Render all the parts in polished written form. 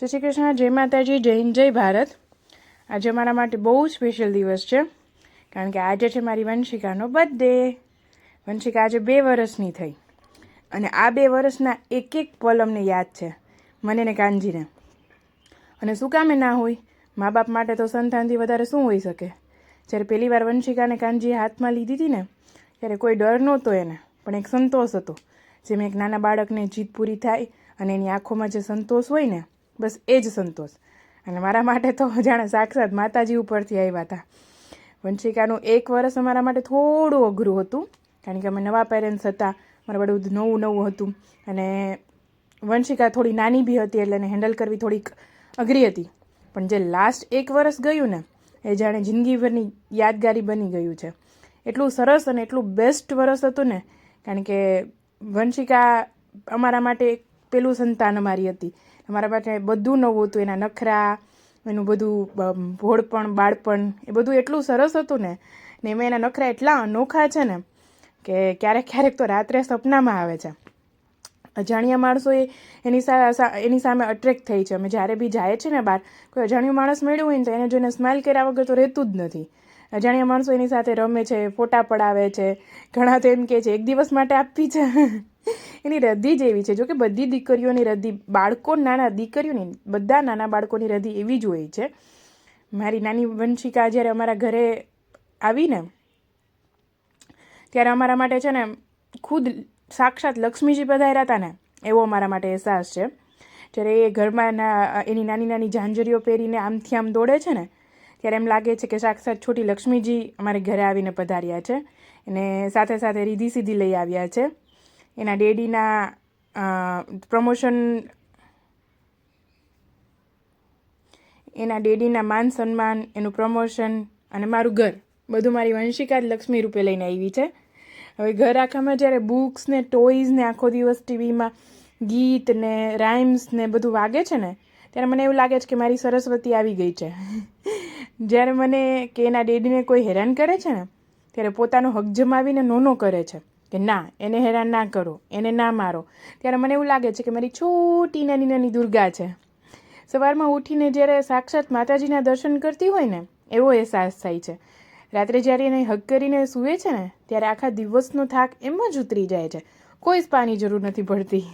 જય શ્રી કૃષ્ણ, જય માતાજી, જય હિન્દ, જય ભારત. આજે મારા માટે બહુ સ્પેશિયલ દિવસ છે, કારણ કે આજે છે મારી વંશિકાનો બર્થડે. વંશિકા આજે 2 વર્ષની થઈ અને આ 2 વર્ષના એક એક પલ અમને યાદ છે, મને ને કાનજીને. અને શું કામે ના હોય, મા બાપ માટે તો સંતાનથી વધારે શું હોઈ શકે. જ્યારે પહેલી વાર વંશિકાને કાનજીએ હાથમાં લીધી હતી ને, ત્યારે કોઈ ડર નહોતો એને, પણ એક સંતોષ હતો. જેમ એક નાના બાળકને જીત પૂરી થાય અને એની આંખોમાં જે સંતોષ હોય ને, બસ એ જ સંતોષ. અને મારા માટે તો જાણે સાક્ષાત માતાજી ઉપરથી આવ્યા હતા. વંશિકાનું 1 વર્ષ અમારા માટે થોડું અઘરું હતું, કારણ કે અમે નવા પેરેન્ટ્સ હતા, મારા બધું નવું નવું હતું. અને વંશિકા થોડી નાની બી હતી, એટલે એને હેન્ડલ કરવી થોડીક અઘરી હતી. પણ જે લાસ્ટ 1 વર્ષ ગયું ને, એ જાણે જિંદગીભરની યાદગારી બની ગયું છે. એટલું સરસ અને એટલું બેસ્ટ વર્ષ હતું ને, કારણ કે વંશિકા અમારા માટે પેલું સંતાન અમારી હતી. અમારા માટે બધું નવું હતું, એના નખરા, એનું બધું ભોળપણ, બાળપણ, એ બધું એટલું સરસ હતું ને એમાં એના નખરા એટલા અનોખા છે ને કે ક્યારેક ક્યારેક તો રાત્રે સપનામાં આવે છે. અજાણ્યા માણસો એની સામે અટ્રેક્ટ થઈ છે. અમે જ્યારે બી જાય છે ને બહાર, કોઈ અજાણ્યું માણસ મળ્યું હોય ને તો એને જોઈને સ્માઇલ કર્યા વગર તો રહેતું જ નથી. અજાણ્યા માણસો એની સાથે રમે છે, ફોટા પડાવે છે. ઘણા તો એમ કહે છે 1 દિવસ માટે આપવી છે. એની રદ્દી જ એવી છે. જોકે બધી દીકરીઓની રદ્દી, બાળકો નાના દીકરીઓની, બધા નાના બાળકોની રદ્દી એવી જ હોય છે. મારી નાની વંશિકા જ્યારે અમારા ઘરે આવીને, ત્યારે અમારા માટે છે ને ખુદ સાક્ષાત લક્ષ્મીજી પધાર્યા હતા ને એવો અમારા માટે અહેસાસ છે. જ્યારે એ ઘરમાં એની નાની નાની ઝાંઝરીઓ પહેરીને આમથી આમ દોડે છે ને, ત્યારે એમ લાગે છે કે સાક્ષાત છોટી લક્ષ્મીજી અમારે ઘરે આવીને પધાર્યા છે. અને સાથે સાથે રીધી સીધી લઈ આવ્યા છે. એના ડેડીના પ્રમોશન, એના ડેડીના માન સન્માન, એનું પ્રમોશન અને મારું ઘર, બધું મારી વંશિકા જ લક્ષ્મી રૂપે લઈને આવી છે. હવે ઘર આખામાં જ્યારે બુક્સ ને ટોયઝ ને આખો દિવસ ટીવીમાં ગીત ને રાઇમ્સ ને બધું વાગે છે ને, ત્યારે મને એવું લાગે છે કે મારી સરસ્વતી આવી ગઈ છે. જ્યારે મને કે એના ડેડીને કોઈ હેરાન કરે છે ને, ત્યારે પોતાનો હક જમાવીને નોનો કરે છે કે ના, એને હેરાન ના કરો, એને ના મારો. ત્યારે મને એવું લાગે છે કે મારી છોટી નાની નાની દુર્ગા છે. સવારમાં ઉઠીને જ્યારે સાક્ષાત માતાજીના દર્શન કરતી હોય ને, એવો અહેસાસ થાય છે. રાત્રે જ્યારે એને હક કરીને સૂવે છે ને, ત્યારે આખા દિવસનો થાક એમ જ ઉતરી જાય છે. કોઈ સ્પાની જરૂર નથી પડતી.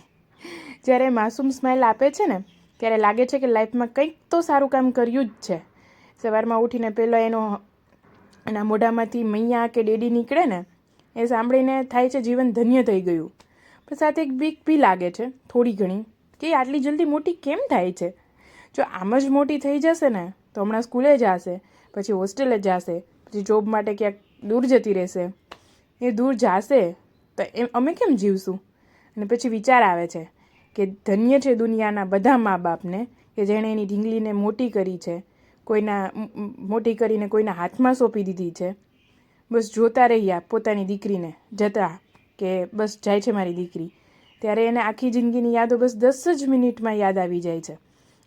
જ્યારે માસૂમ સ્માઇલ આપે છે ને, ત્યારે લાગે છે કે લાઈફમાં કંઈક તો સારું કામ કર્યું જ છે. સવારમાં ઉઠીને પહેલાં એના મોઢામાંથી મૈયા કે ડેડી નીકળે ને, એ સાંભળીને થાય છે જીવન ધન્ય થઈ ગયું. પણ સાથે એક બીક બી લાગે છે થોડી ઘણી, કે આટલી જલ્દી મોટી કેમ થાય છે. જો આમ જ મોટી થઈ જશે ને તો હમણાં સ્કૂલે જશે, પછી હોસ્ટેલે જશે, પછી જોબ માટે ક્યાંક દૂર જતી રહેશે. એ દૂર જશે તો અમે કેમ જીવશું? અને પછી વિચાર આવે છે કે ધન્ય છે દુનિયાના બધા મા બાપને કે જેણે એની ઢીંગલીને મોટી કરી છે, મોટી કરીને કોઈના હાથમાં સોંપી દીધી છે. બસ જોતા રહ્યા પોતાની દીકરીને જતા કે બસ જાય છે મારી દીકરી, ત્યારે એને આખી જિંદગીની યાદો બસ 10 જ મિનિટમાં યાદ આવી જાય છે.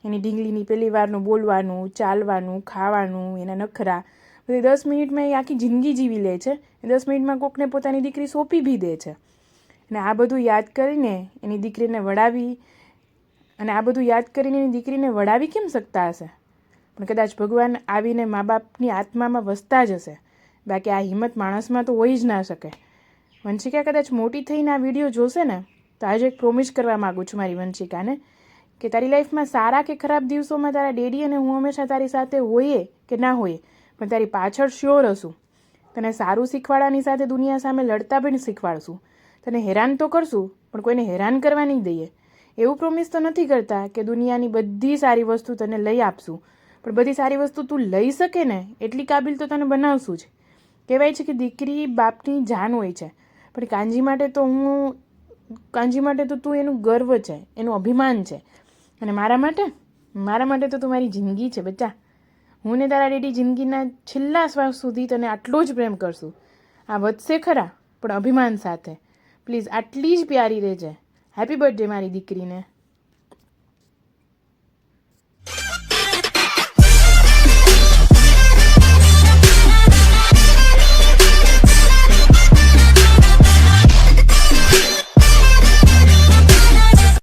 એની ઢીંગલીની પહેલી વારનું બોલવાનું, ચાલવાનું, ખાવાનું, એના નખરા, બધી 10 મિનિટમાં એ આખી જિંદગી જીવી લે છે. 10 મિનિટમાં કોકને પોતાની દીકરી સોંપી બી દે છે. અને આ બધું યાદ કરીને એની દીકરીને વડાવી કેમ શકતા હશે? પણ કદાચ ભગવાન આવીને મા બાપની આત્મામાં વસતા જ હશે. બાકી આ હિંમત માણસમાં તો હોઈ જ ના શકે. વંશિકા કદાચ મોટી થઈને આ વિડીયો જોશે ને, તો આજે એક પ્રોમિસ કરવા માગું છું મારી વંશિકાને, કે તારી લાઈફમાં સારા કે ખરાબ દિવસોમાં તારા ડેડી અને હું હંમેશા તારી સાથે હોઈએ કે ના હોઈએ, પણ તારી પાછળ શ્યોર હશું. તને સારું શીખવાડવાની સાથે દુનિયા સામે લડતા પણ શીખવાડશું. તને હેરાન તો કરશું, પણ કોઈને હેરાન કરવા નહીં દઈએ. એવું પ્રોમિસ તો નથી કરતા કે દુનિયાની બધી સારી વસ્તુ તને લઈ આપશું, પણ બધી સારી વસ્તુ તું લઈ શકે ને એટલી કાબિલ તો તને બનાવશું જ. કહેવાય છે કે દીકરી બાપની જાન હોય છે, પણ કાંજી માટે તો તું એનું ગર્વ છે, એનું અભિમાન છે. અને મારા માટે તો તું મારી જિંદગી છે બચ્ચા. હું ને તારા ડેડી જિંદગીના છેલ્લા શ્વાસ સુધી તને આટલો જ પ્રેમ કરશું. આ વધશે ખરા, પણ અભિમાન સાથે. પ્લીઝ આટલી જ પ્યારી રહેજે. હેપી બર્થડે મારી દીકરીને.